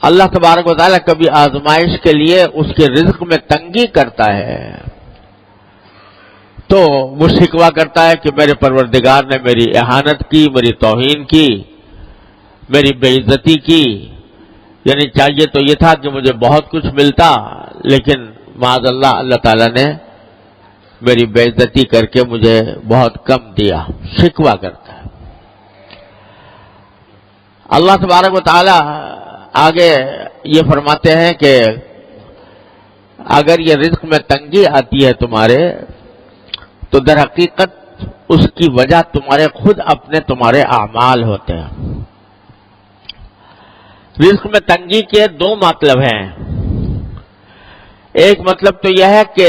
اللہ تبارک و تعالیٰ کبھی آزمائش کے لیے اس کے رزق میں تنگی کرتا ہے تو وہ شکوہ کرتا ہے کہ میرے پروردگار نے میری اہانت کی، میری توہین کی، میری بے عزتی کی، یعنی چاہیے تو یہ تھا کہ مجھے بہت کچھ ملتا، لیکن معاذ اللہ اللہ تعالیٰ نے میری بے عزتی کر کے مجھے بہت کم دیا، شکوہ کرتا ہے۔ اللہ تبارک و تعالیٰ آگے یہ فرماتے ہیں کہ اگر یہ رزق میں تنگی آتی ہے تمہارے تو در حقیقت اس کی وجہ تمہارے خود اپنے تمہارے اعمال ہوتے ہیں۔ رزق میں تنگی کے دو مطلب ہیں۔ ایک مطلب تو یہ ہے کہ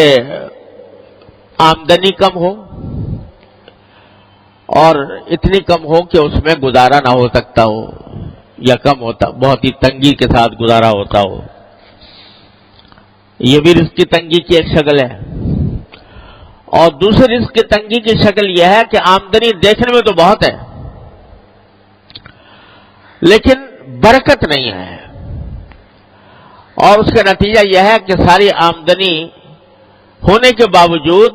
آمدنی کم ہو اور اتنی کم ہو کہ اس میں گزارا نہ ہو سکتا ہو، یا کم ہوتا، بہت ہی تنگی کے ساتھ گزارا ہوتا ہو، یہ بھی رزق کی تنگی کی ایک شکل ہے۔ اور دوسری رزق کی تنگی کی شکل یہ ہے کہ آمدنی دیکھنے میں تو بہت ہے لیکن برکت نہیں ہے، اور اس کا نتیجہ یہ ہے کہ ساری آمدنی ہونے کے باوجود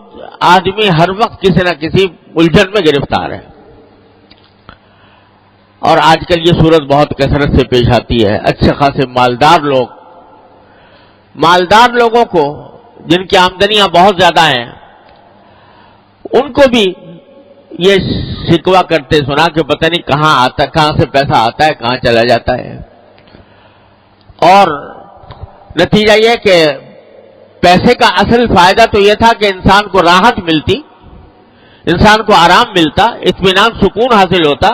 آدمی ہر وقت کسی نہ کسی الجھن میں گرفتار ہے۔ اور آج کل یہ صورت بہت کثرت سے پیش آتی ہے۔ اچھے خاصے مالدار لوگوں کو جن کی آمدنیاں بہت زیادہ ہیں، ان کو بھی یہ شکوہ کرتے سنا کہ پتہ نہیں کہاں سے پیسہ آتا ہے، کہاں چلا جاتا ہے، اور نتیجہ یہ کہ پیسے کا اصل فائدہ تو یہ تھا کہ انسان کو راحت ملتی، انسان کو آرام ملتا، اطمینان سکون حاصل ہوتا،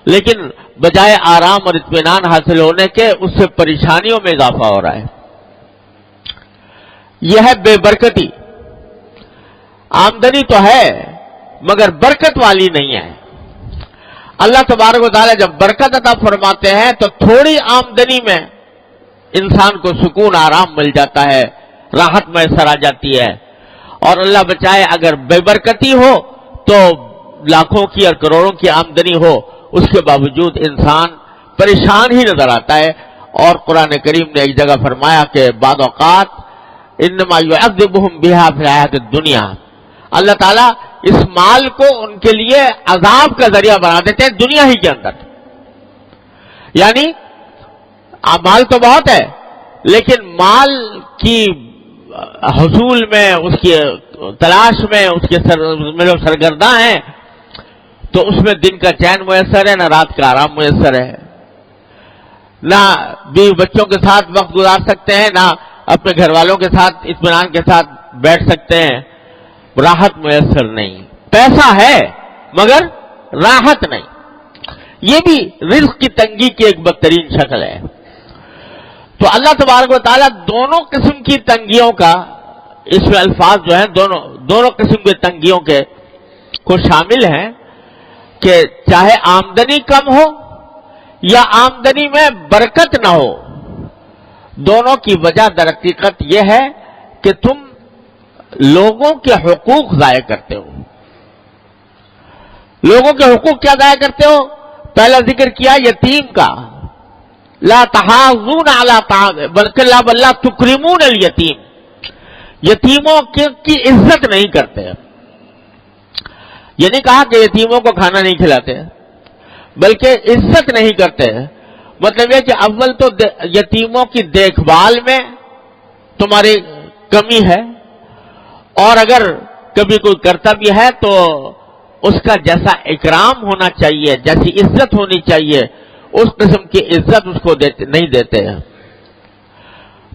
لیکن بجائے آرام اور اطمینان حاصل ہونے کے اس سے پریشانیوں میں اضافہ ہو رہا ہے۔ یہ ہے بے برکتی۔ آمدنی تو ہے مگر برکت والی نہیں ہے۔ اللہ تبارک و تعالیٰ جب برکت عطا فرماتے ہیں تو تھوڑی آمدنی میں انسان کو سکون آرام مل جاتا ہے، راحت میسر آ جاتی ہے، اور اللہ بچائے اگر بے برکتی ہو تو لاکھوں کی اور کروڑوں کی آمدنی ہو، اس کے باوجود انسان پریشان ہی نظر آتا ہے۔ اور قرآن کریم نے ایک جگہ فرمایا کہ بعض اوقات انما یعذبہم بہا فی الحیاۃ الدنیا، اللہ تعالیٰ اس مال کو ان کے لیے عذاب کا ذریعہ بنا دیتے ہیں دنیا ہی کے اندر۔ یعنی مال تو بہت ہے لیکن مال کی حصول میں، اس کی تلاش میں، اس کے جو سرگرداں ہیں، تو اس میں دن کا چین میسر ہے، نہ رات کا آرام میسر ہے، نہ بیوی بچوں کے ساتھ وقت گزار سکتے ہیں، نہ اپنے گھر والوں کے ساتھ اطمینان کے ساتھ بیٹھ سکتے ہیں، راحت میسر نہیں۔ پیسہ ہے مگر راحت نہیں۔ یہ بھی رزق کی تنگی کی ایک بدترین شکل ہے۔ تو اللہ تبارک و تعالیٰ دونوں قسم کی تنگیوں کا، اس میں الفاظ جو ہیں دونوں قسم کے تنگیوں کے کو شامل ہیں کہ چاہے آمدنی کم ہو یا آمدنی میں برکت نہ ہو، دونوں کی وجہ در حقیقت یہ ہے کہ تم لوگوں کے حقوق ضائع کرتے ہو۔ لوگوں کے حقوق کیا ضائع کرتے ہو؟ پہلا ذکر کیا یتیم کا، لا تحاضون علی طعام بلکہ لا تکرمون الیتیم، یتیموں کی عزت نہیں کرتے۔ یہ نہیں کہا کہ یتیموں کو کھانا نہیں کھلاتے، بلکہ عزت نہیں کرتے۔ مطلب یہ کہ اول تو یتیموں کی دیکھ بھال میں تمہاری کمی ہے، اور اگر کبھی کوئی کرتا بھی ہے تو اس کا جیسا اکرام ہونا چاہیے، جیسی عزت ہونی چاہیے، اس قسم کی عزت اس کو نہیں دیتے ہیں۔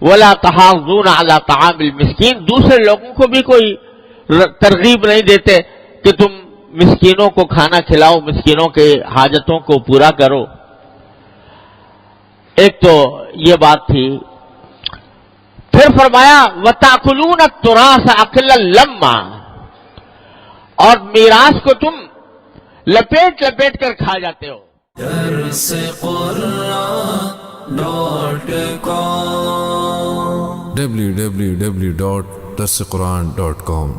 وَلَا تَحَاضُّونَ عَلَىٰ طَعَامِ الْمِسْكِينِ، دوسرے لوگوں کو بھی کوئی ترغیب نہیں دیتے کہ تم مسکینوں کو کھانا کھلاؤ، مسکینوں کے حاجتوں کو پورا کرو۔ ایک تو یہ بات تھی۔ پھر فرمایا وَتَأْكُلُونَ التُّرَاثَ أَكْلًا لَمًّا، اور میراث کو تم لپیٹ کر کھا جاتے ہو۔ www.darsequran.com